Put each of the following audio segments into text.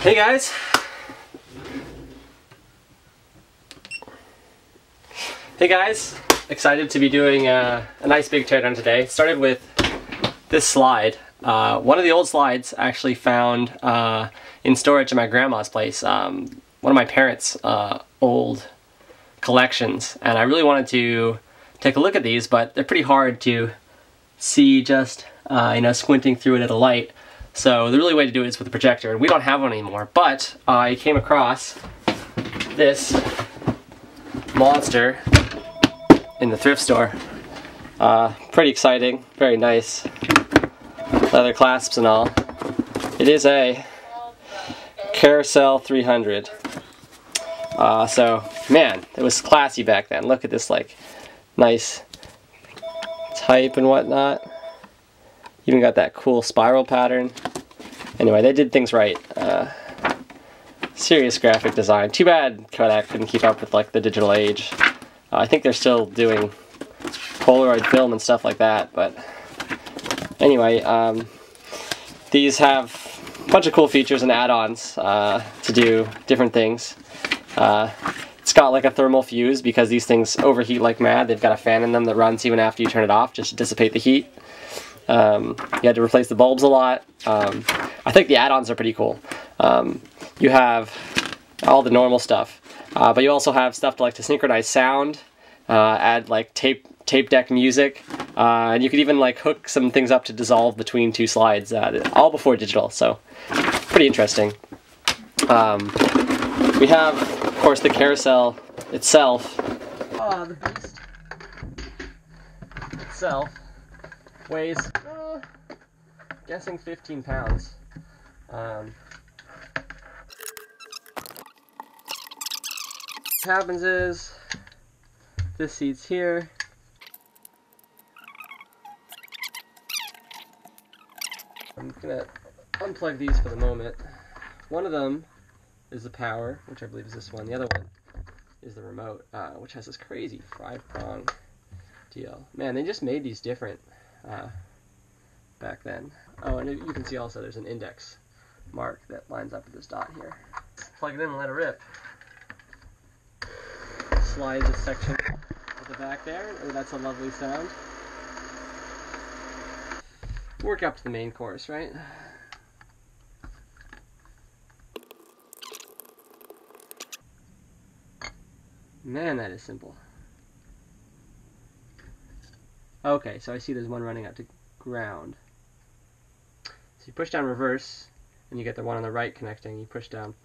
Hey guys! Hey guys! Excited to be doing a nice big teardown today. Started with this slide. One of the old slides actually found in storage at my grandma's place. One of my parents' old collections, and I really wanted to take a look at these, but they're pretty hard to see just squinting through it at a light. So the really way to do it is with a projector, and we don't have one anymore. But I came across this monster in the thrift store. Pretty exciting, very nice, leather clasps and all. It is a Carousel 300. So man, it was classy back then. Look at this, like, nice type and whatnot. Even got that cool spiral pattern. Anyway, they did things right. Serious graphic design. Too bad Kodak couldn't keep up with like the digital age. I think they're still doing Polaroid film and stuff like that. But anyway, these have a bunch of cool features and add-ons to do different things. It's got like a thermal fuse because these things overheat like mad. They've got a fan in them that runs even after you turn it off just to dissipate the heat. You had to replace the bulbs a lot. I think the add-ons are pretty cool. You have all the normal stuff, but you also have stuff to synchronize sound, add like tape deck music, and you could even like hook some things up to dissolve between two slides, all before digital, so pretty interesting. We have, of course, the carousel itself. The beast itself weighs, guessing 15 pounds. What happens is, this seat's here. I'm gonna unplug these for the moment. One of them is the power, which I believe is this one. The other one is the remote, which has this crazy 5-prong deal. Man, they just made these different back then. Oh, and you can see also there's an index mark that lines up with this dot here. Plug it in and let it rip. Slide this section at the back there. Oh, that's a lovely sound. Work up to the main chorus, right? Man, that is simple. Okay, so I see there's one running out to ground. So you push down reverse, and you get the one on the right connecting. You push down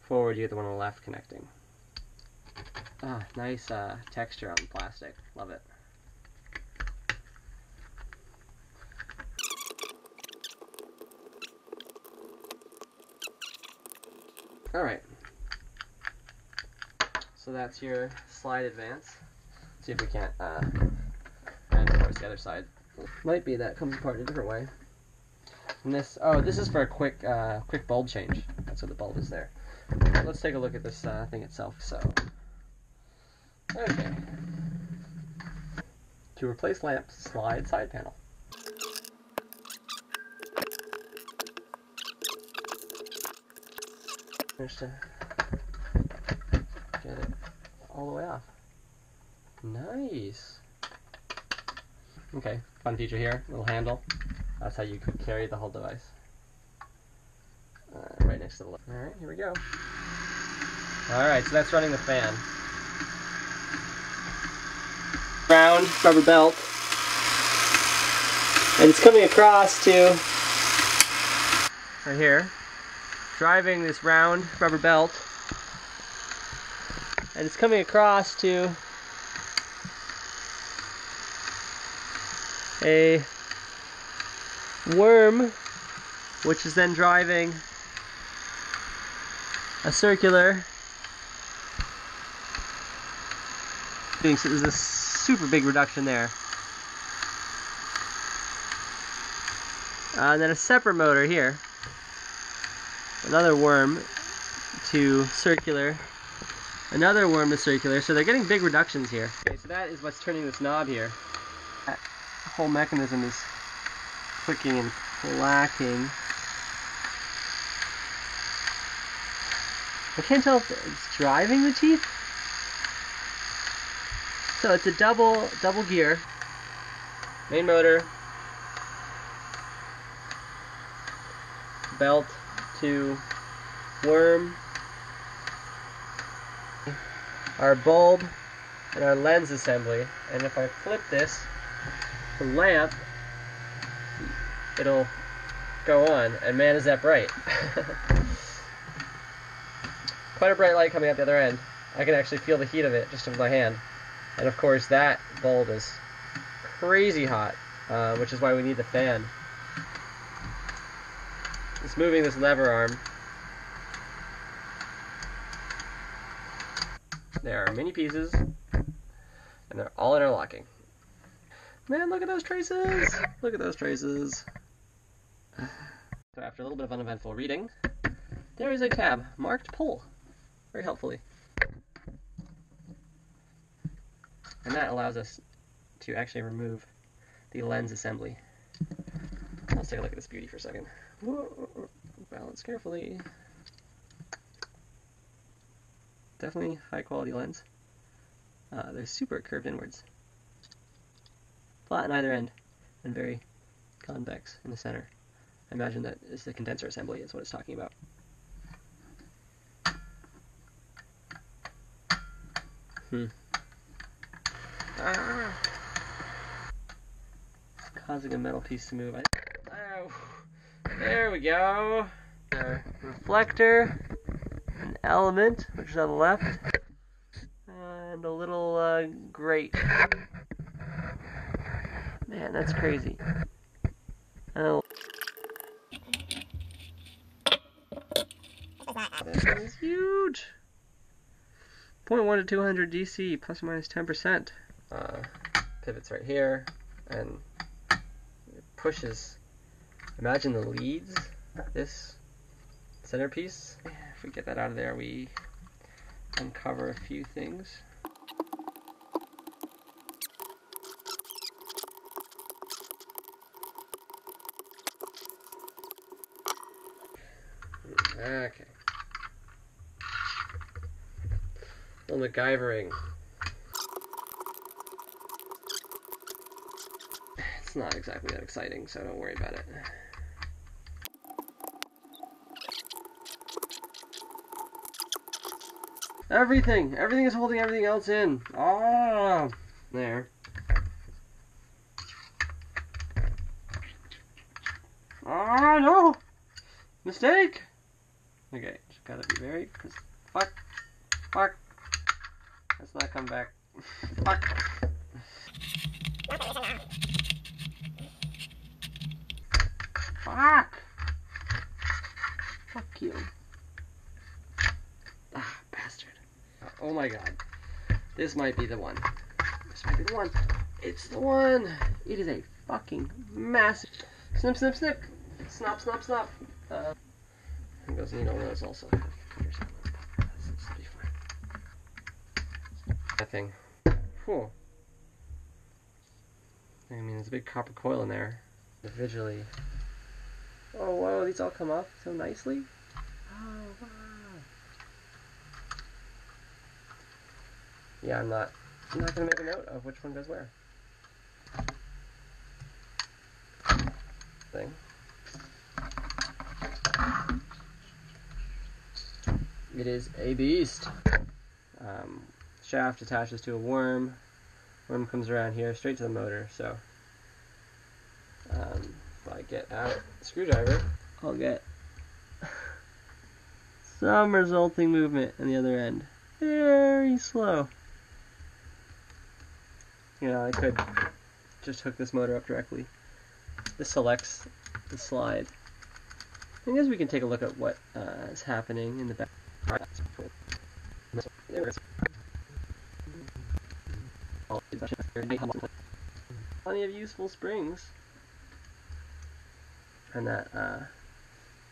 forward, you get the one on the left connecting. Ah, nice texture on the plastic. Love it. Alright. So that's your slide advance. Let's see if we can't, and of course the other side might be that comes apart in a different way. And this, oh, this is for a quick bulb change. That's what the bulb is there. Let's take a look at this thing itself. So, okay. To replace lamp, slide side panel. Managed to get it all the way off. Nice. Okay, fun feature here, little handle. That's how you could carry the whole device. Right next to the lid. Alright, here we go. Alright, so that's running the fan. Round rubber belt. And it's coming across to right here. Driving this round rubber belt. And it's coming across to a worm, which is then driving a circular. So there's a super big reduction there. And then a separate motor here. Another worm to circular. Another worm to circular. So they're getting big reductions here. Okay, so that is what's turning this knob here. That whole mechanism is clicking and clacking. I can't tell if it's driving the teeth. So it's a double gear. Main motor. Belt to worm. Our bulb and our lens assembly. And if I flip this, the lamp, it'll go on, and man is that bright. Quite a bright light coming out the other end. I can actually feel the heat of it just with my hand. And of course that bulb is crazy hot, which is why we need the fan. It's moving this lever arm. There are many pieces, and they're all interlocking. Man, look at those traces! Look at those traces. So after a little bit of uneventful reading, there is a tab marked pull, very helpfully. And that allows us to actually remove the lens assembly. Let's take a look at this beauty for a second. Whoa, balance carefully. Definitely high quality lens. They're super curved inwards. Flat on either end, and very convex in the center. I imagine that is the condenser assembly is what it's talking about. Causing a metal piece to move. Oh, there we go. A reflector, an element, which is on the left, and a little grate. Man, that's crazy. Oh, this is huge. 0.1 to 200 DC, plus or minus 10%. Pivots right here, and it pushes. Imagine the leads, this centerpiece. If we get that out of there, we uncover a few things. Okay. A little MacGyvering. It's not exactly that exciting, so don't worry about it. Everything is holding everything else in. Ah, there. Ah, no! Mistake! Okay, just gotta be very... Fuck. Fuck. Let's not come back. Fuck. Fuck! Fuck you. Ah, bastard. Oh my god. This might be the one. This might be the one. It's the one! It is a fucking massive... Snip, snip, snip! Snop, snop, snop! It goes needle nose also. This will be fine. That thing. Whew. I mean, there's a big copper coil in there. Individually. Oh, whoa, these all come off so nicely. Oh, wow. Yeah, I'm not gonna make a note of which one goes where. Thing. It is a beast. Shaft attaches to a worm. Worm comes around here straight to the motor. So if I get out a screwdriver, I'll get some resulting movement on the other end. Very slow. You know, I could just hook this motor up directly. This selects the slide. I guess we can take a look at what is happening in the back. Plenty of useful springs. And that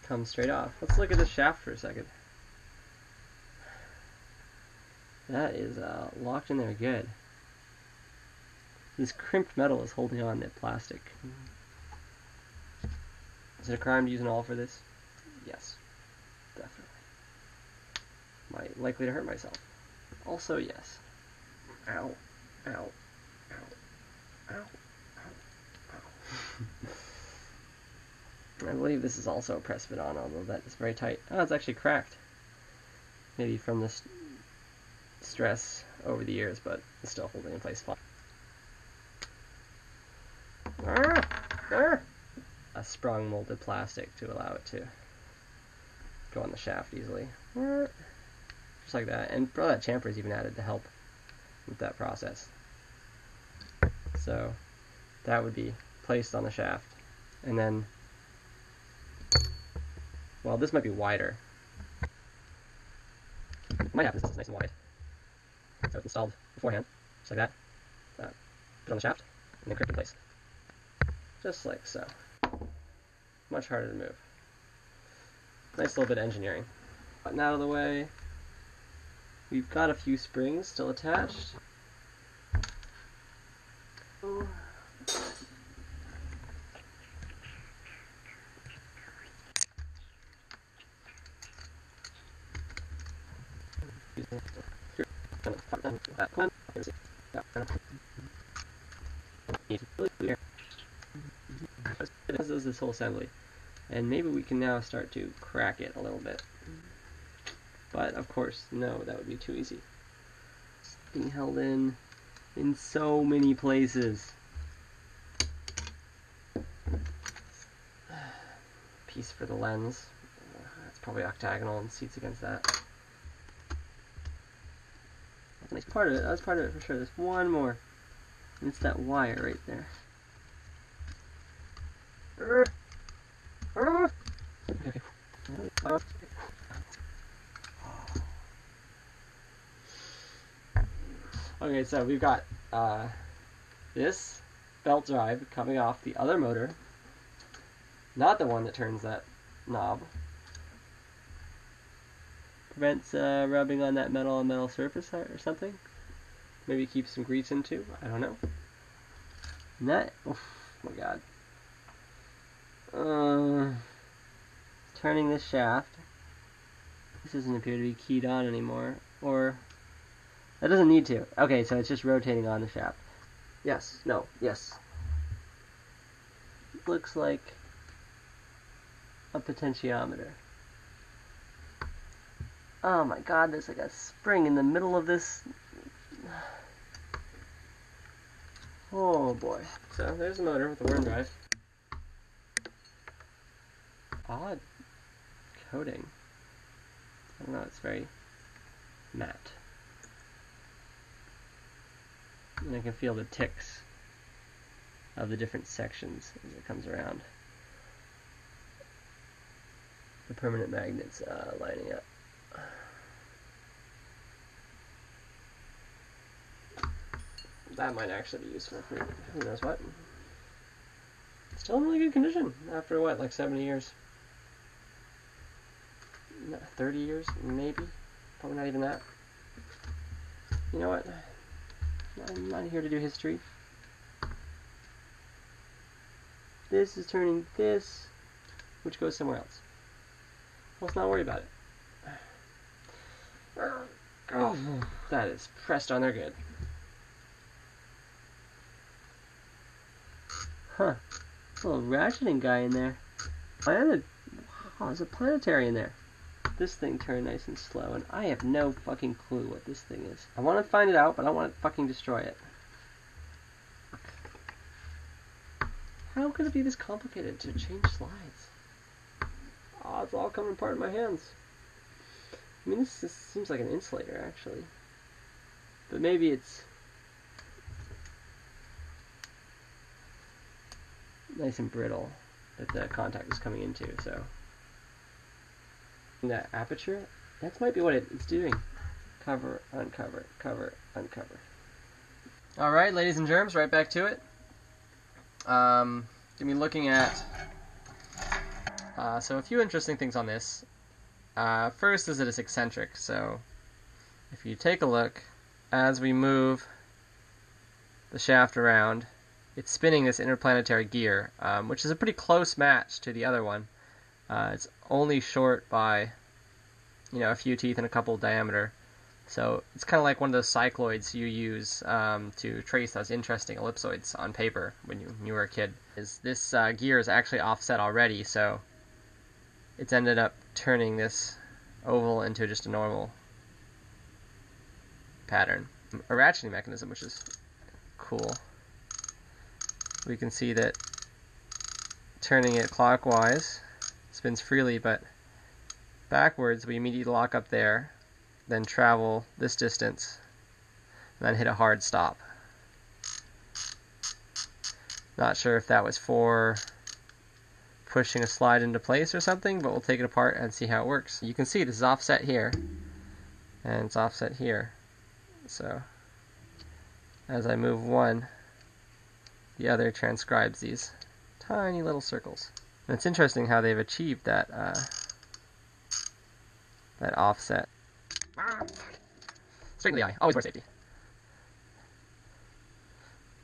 comes straight off. Let's look at the shaft for a second. That is locked in there good. This crimped metal is holding on to plastic. Is it a crime to use an awl for this? Yes, definitely. Am I likely to hurt myself? Also, yes. Ow. Ow. Ow. Ow. Ow. Ow. I believe this is also a press fit on, although that is very tight. Oh, it's actually cracked. Maybe from the stress over the years, but it's still holding in place fine. A sprung molded plastic to allow it to go on the shaft easily. Just like that. And probably that chamfer is even added to help with that process. So that would be placed on the shaft. And then, well, this might be wider. It might happen since it's nice and wide. So it's installed beforehand, just like that. Put it on the shaft, and then clip in place. Just like so. Much harder to move. Nice little bit of engineering. Button out of the way. We've got a few springs still attached. This is this whole assembly, and maybe we can now start to crack it a little bit. But of course, no, that would be too easy. It's being held in so many places. Piece for the lens. It's probably octagonal and seats against that. That's a nice part of it. That's part of it for sure. There's one more. And it's that wire right there. Okay, so we've got this belt drive coming off the other motor, not the one that turns that knob. Prevents rubbing on that metal on metal surface or something. Maybe keeps some grease in too. I don't know. And that, oh my god. Turning this shaft. This doesn't appear to be keyed on anymore. Or, that doesn't need to. Okay, so it's just rotating on the shaft. Yes, no, yes. Looks like a potentiometer. Oh my god, there's like a spring in the middle of this. Oh boy. So there's the motor with the worm drive. Odd coating. I don't know, it's very matte. And I can feel the ticks of the different sections as it comes around. The permanent magnets lining up. That might actually be useful for who knows what. Still in really good condition after what, like 70 years? 30 years, maybe? Probably not even that. You know what? I'm not here to do history. This is turning this, which goes somewhere else. Let's not worry about it. Oh, that is pressed on there good. Huh. A little ratcheting guy in there. Wow, there's a planetary in there. This thing turned nice and slow, and I have no fucking clue what this thing is. I want to find it out, but I don't want to fucking destroy it. How could it be this complicated to change slides? Oh, it's all coming apart in my hands. I mean, this seems like an insulator, actually. But maybe it's nice and brittle that the contact is coming into, so. And that aperture, that might be what it's doing. Cover, uncover, cover, uncover. Alright, ladies and germs, right back to it. Gonna be looking at so a few interesting things on this. First is that it's eccentric, so if you take a look, as we move the shaft around, it's spinning this interplanetary gear, which is a pretty close match to the other one. It's only short by you know, a few teeth and a couple diameter. So it's kind of like one of those cycloids you use to trace those interesting ellipsoids on paper when you were a kid. This gear is actually offset already, so it's ended up turning this oval into just a normal pattern. A ratcheting mechanism, which is cool. We can see that turning it clockwise spins freely, but backwards we immediately lock up there, then travel this distance, and then hit a hard stop. Not sure if that was for pushing a slide into place or something, but we'll take it apart and see how it works. You can see this is offset here, and it's offset here. So as I move one, the other transcribes these tiny little circles. And it's interesting how they've achieved that that offset. Straight in the eye. Always wear safety.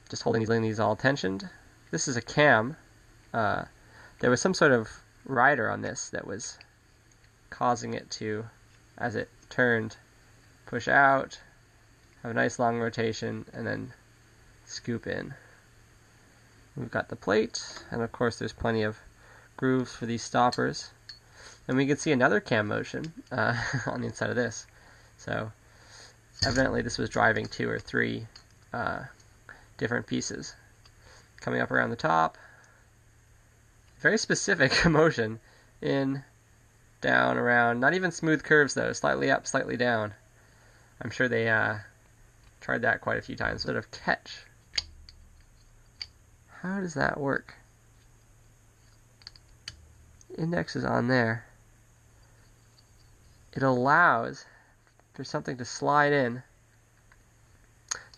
Just holding these all tensioned. This is a cam. There was some sort of rider on this that was causing it to, as it turned, push out, have a nice long rotation, and then scoop in. We've got the plate, and of course there's plenty of grooves for these stoppers. And we can see another cam motion on the inside of this. So evidently this was driving 2 or 3 different pieces. Coming up around the top. Very specific motion. In, down, around. Not even smooth curves though. Slightly up, slightly down. I'm sure they tried that quite a few times. Sort of catch. How does that work? Index is on there. It allows for something to slide in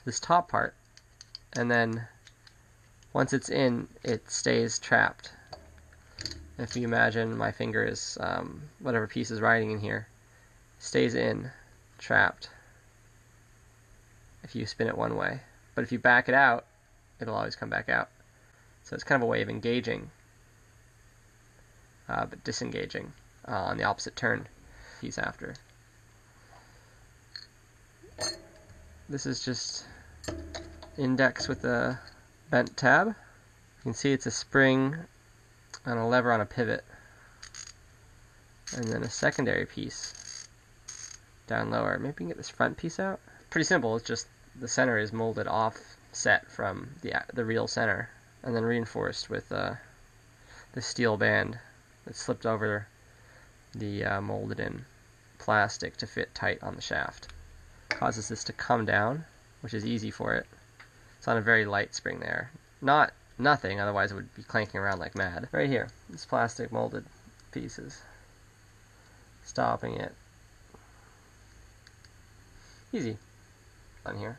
this top part, and then once it's in, it stays trapped. If you imagine my finger is whatever piece is riding in here, stays in, trapped, if you spin it one way. But if you back it out, it'll always come back out. So it's kind of a way of engaging, but disengaging on the opposite turn piece after. This is just index with a bent tab. You can see it's a spring and a lever on a pivot, and then a secondary piece down lower. Maybe we can get this front piece out. Pretty simple. It's just the center is molded offset from the real center, and then reinforced with the steel band that's slipped over the molded in plastic to fit tight on the shaft. Causes this to come down, which is easy for it. It's on a very light spring there. Not nothing, otherwise it would be clanking around like mad. Right here, this plastic molded pieces. Stopping it. Easy. On here.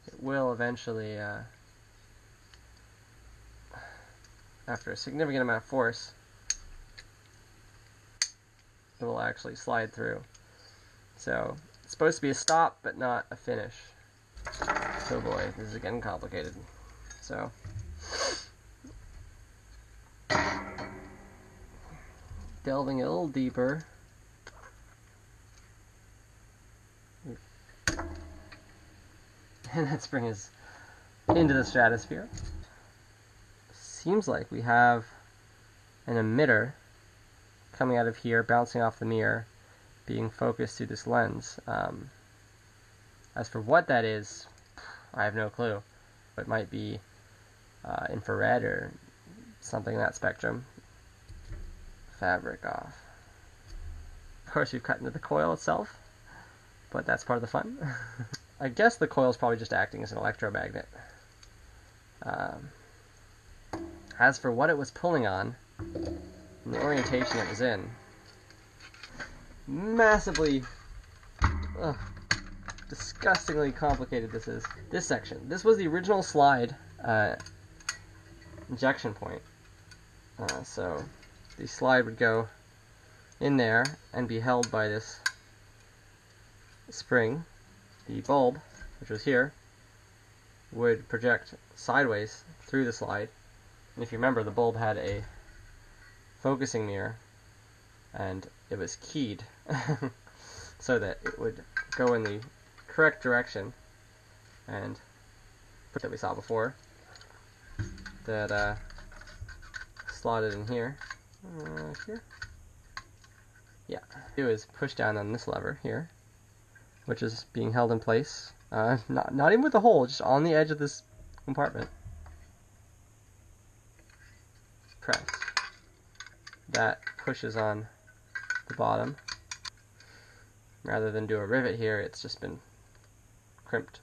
It will eventually, after a significant amount of force, it will actually slide through. So it's supposed to be a stop, but not a finish. Oh boy, this is getting complicated. So delving a little deeper. And that spring is into the stratosphere. Seems like we have an emitter coming out of here, bouncing off the mirror, being focused through this lens. As for what that is, I have no clue. It might be infrared or something in that spectrum. Fabric off. Of course, we've cut into the coil itself, but that's part of the fun. I guess the coil is probably just acting as an electromagnet. As for what it was pulling on, and the orientation it was in, massively, disgustingly complicated this is. This section. This was the original slide injection point. So the slide would go in there and be held by this spring. The bulb, which was here, would project sideways through the slide. And if you remember, the bulb had a focusing mirror, and it was keyed so that it would go in the correct direction, and that we saw before that slotted in here. Here? Yeah. Do is push down on this lever here, which is being held in place. Not even with a hole, just on the edge of this compartment. Press. That pushes on the bottom. Rather than do a rivet here, it's just been crimped.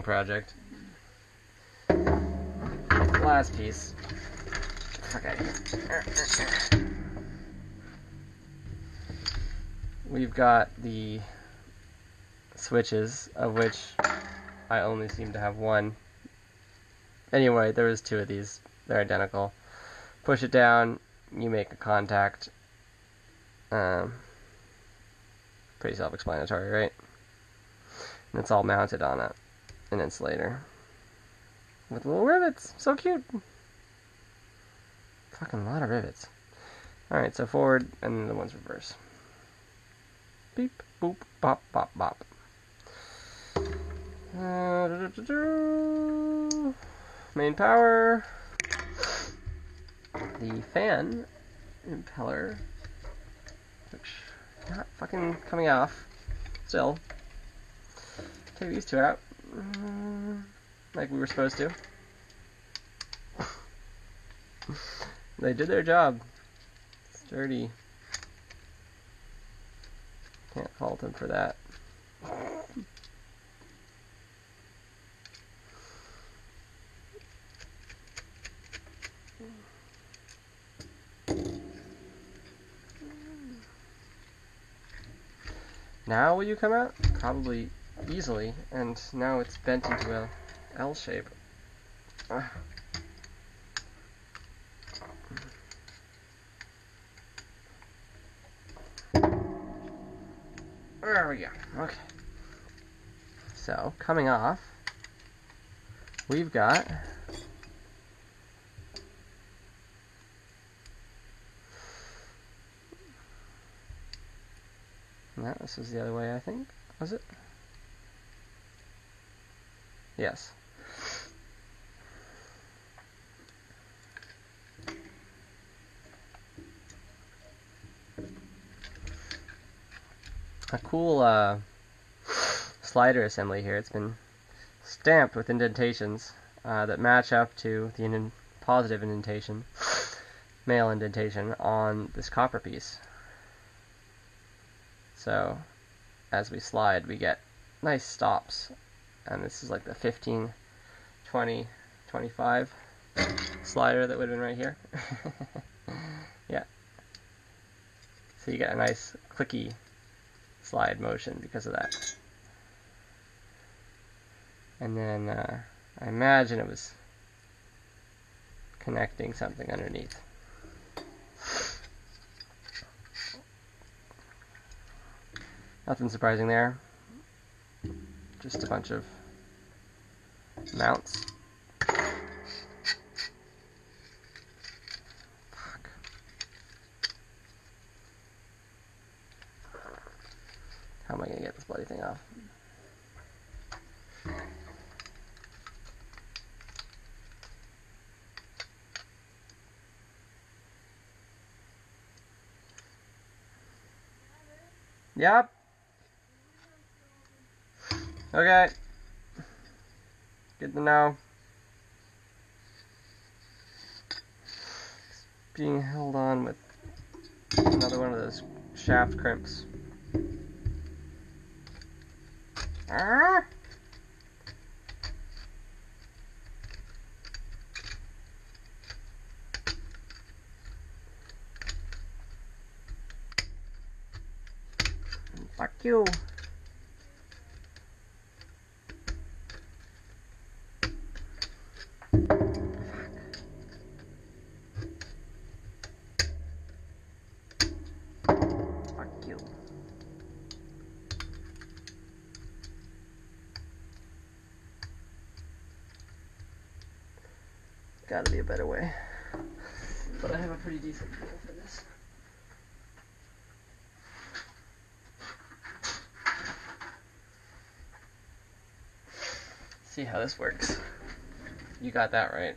Project. Last piece. Okay. We've got the switches, of which I only seem to have one. Anyway, there was two of these. They're identical. Push it down, you make a contact. Pretty self-explanatory, right? And it's all mounted on an insulator with little rivets. So cute. Fucking lot of rivets. Alright, so forward, and then the one's reverse. Beep, boop, bop, bop, bop. Main power. The fan impeller, which is not fucking coming off. Still. Take these two out. Like we were supposed to. They did their job. Sturdy. Can't fault them for that. Now will you come out? Probably easily, and now it's bent into a L shape. There we go. Okay. So, coming off, we've got no, this was the other way, I think. Was it? Yes. A cool slider assembly here. It's been stamped with indentations that match up to the positive indentation, male indentation, on this copper piece. So as we slide, we get nice stops. And this is like the 15, 20, 25 slider that would have been right here. Yeah. So you get a nice clicky slide motion because of that. And then I imagine it was connecting something underneath. Nothing surprising there. Just a bunch of mounts. Fuck. How am I gonna get this bloody thing off? Yep. Okay. Good to know. It's being held on with another one of those shaft crimps. Ah! Fuck you. Fuck you. Gotta be a better way. But I have a pretty decent tool for this. See how this works. You got that right.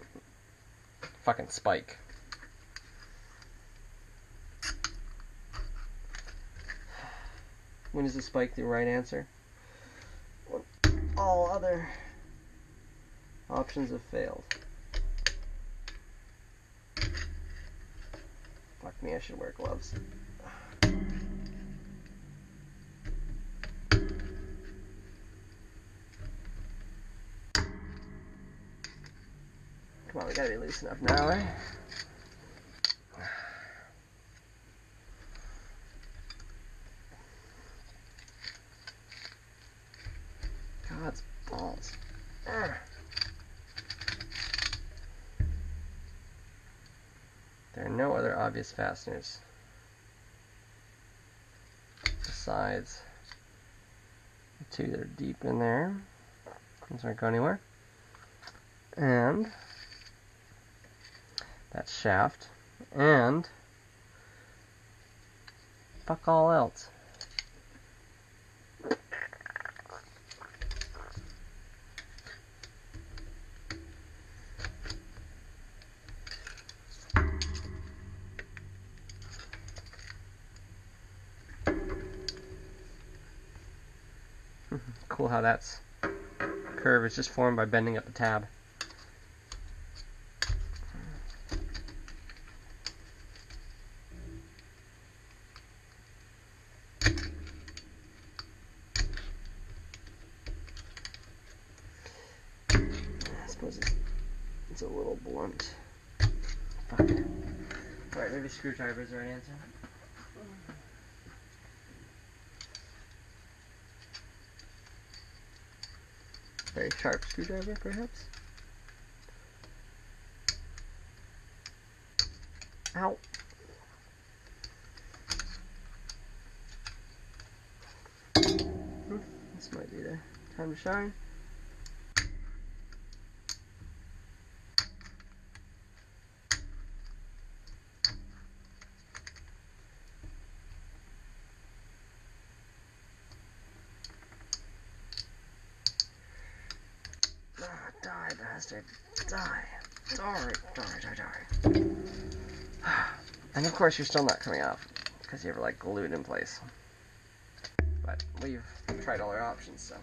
Fucking spike. When is the spike the right answer? When all other options have failed. Fuck me, I should wear gloves. Come on, we gotta be loose enough now, eh? God's balls. Ugh. There are no other obvious fasteners besides the two that are deep in there. Those aren't going anywhere. And that shaft. And fuck all else. Cool how that's curve is just formed by bending up the tab. I suppose it's a little blunt. Fuck. Alright, maybe screwdriver's the right answer. Very sharp screwdriver, perhaps? Ow! This might be the time to shine. Die, bastard. Die. Die. And of course you're still not coming off, because you have like glued in place. But we've tried all our options, so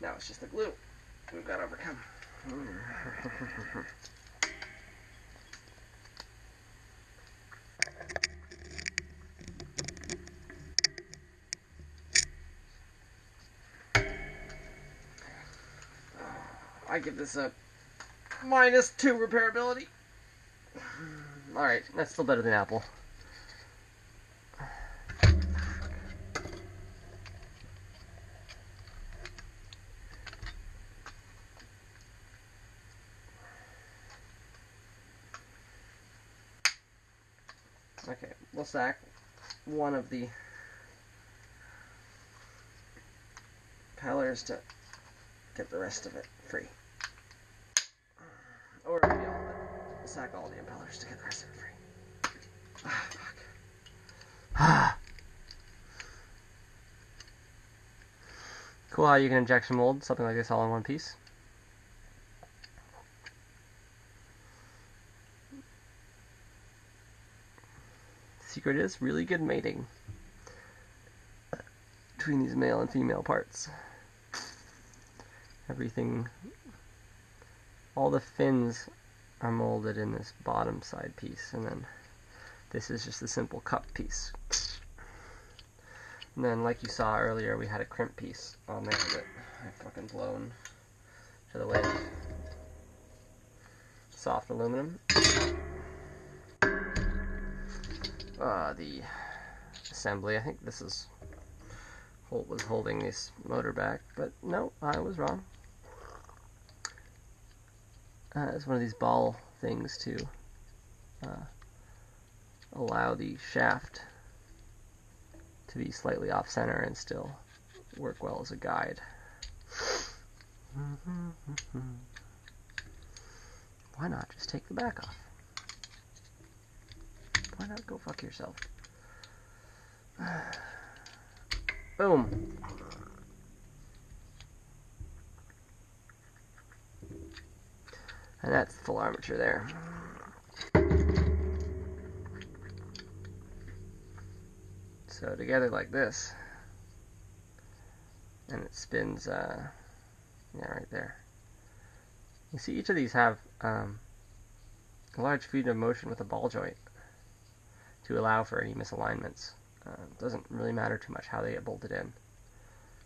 now it's just the glue we've got to overcome. I give this a -2 repairability. Alright, that's still better than Apple. Okay, we'll sack one of the impellers to get the rest of it free. Or maybe all of it. We'll sack all the impellers to get the rest of it free. Ah, fuck. Ah. Cool how you can injection mold something like this all in one piece. The secret is really good mating between these male and female parts. Everything all the fins are molded in this bottom side piece, and then this is just a simple cup piece. And then, like you saw earlier, we had a crimp piece on there that I fucking blown to the wind. Soft aluminum. The assembly, I think this is what was holding this motor back, but no, I was wrong. It's one of these ball things to allow the shaft to be slightly off center and still work well as a guide. Why not just take the back off? Why not go fuck yourself? Boom. And that's full armature there. So together like this, and it spins, yeah, right there. You see each of these have a large freedom of motion with a ball joint to allow for any misalignments. It doesn't really matter too much how they get bolted in.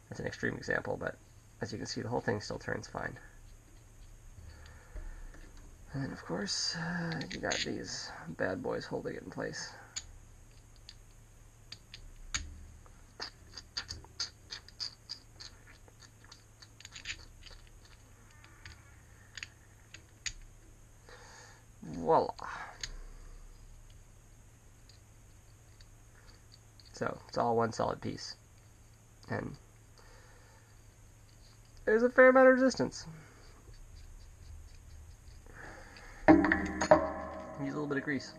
That's an extreme example, but as you can see, the whole thing still turns fine. And then, of course, you got these bad boys holding it in place. Voila. So, it's all one solid piece. And there's a fair amount of resistance. Use a little bit of grease.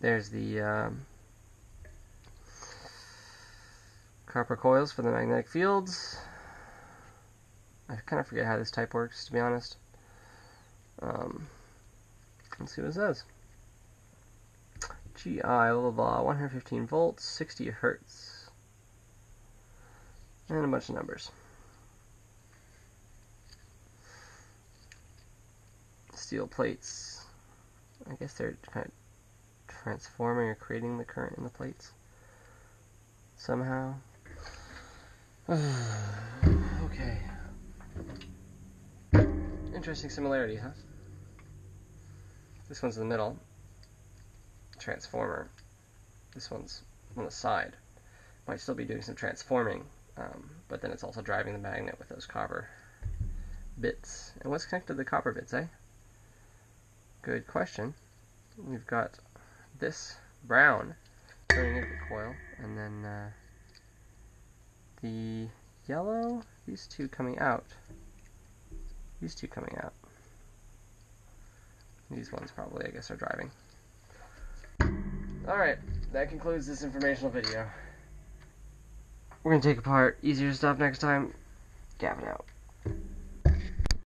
There's the copper coils for the magnetic fields. I kind of forget how this type works, to be honest. Let's see what it says. GI, blah blah blah, 115 volts, 60 hertz. And a bunch of numbers. Steel plates. I guess they're kind of transforming or creating the current in the plates somehow. Okay. Interesting similarity, huh? This one's in the middle. Transformer. This one's on the side. Might still be doing some transforming, but then it's also driving the magnet with those copper bits. And what's connected to the copper bits, eh? Good question. We've got this brown turning into the coil, and then the yellow, these two coming out. These two coming out. These ones probably, I guess, are driving. Alright, that concludes this informational video. We're going to take apart easier stuff next time. Gavin out.